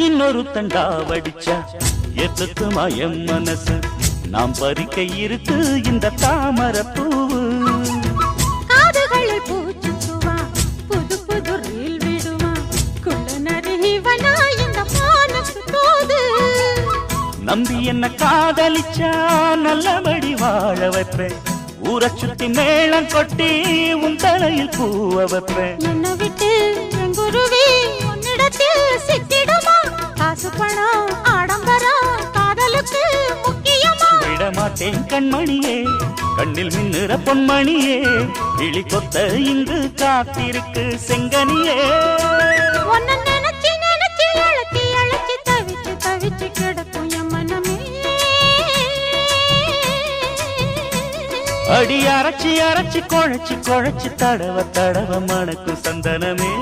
இன்னொரு தண்டா வடிச்சா எத்துக்குமா என் மனசு நாம் பறிக்க இருக்கு இந்த தாமரை பூவு காதுகளில் பூச்சுக்குவா புது புது ரீல் விடுவா குள்ள நரிவனா இந்த மானுக்கு தோது நம்பி என்ன காதலிச்சா நல்லபடி வாழ வைப்பேன் ஊரை சுத்தி மேளம் கொட்டி உன் தலையில் பூவ வைப்பேன் என்ன விட்டு என் குருவி உன்னிடத்தில் சிக்கிடுமா காசு பணம் ஆடம்பரம் காதலுக்கு முக்கியமா விடமாட்டேன் கண்மணியே கண்ணில் மின்னுற பொன்மணியே கிளி கொத்த இங்கு காத்திருக்கு செங்கனியே உன்னை நினைச்சு நினைச்சு அழைச்சி அழைச்சி தவிச்சு தவிச்சு கிடக்கும் என் மனமே அடி அரைச்சி அரைச்சி குழைச்சி குழைச்சி தடவ தடவ மணக்கும் சந்தனமே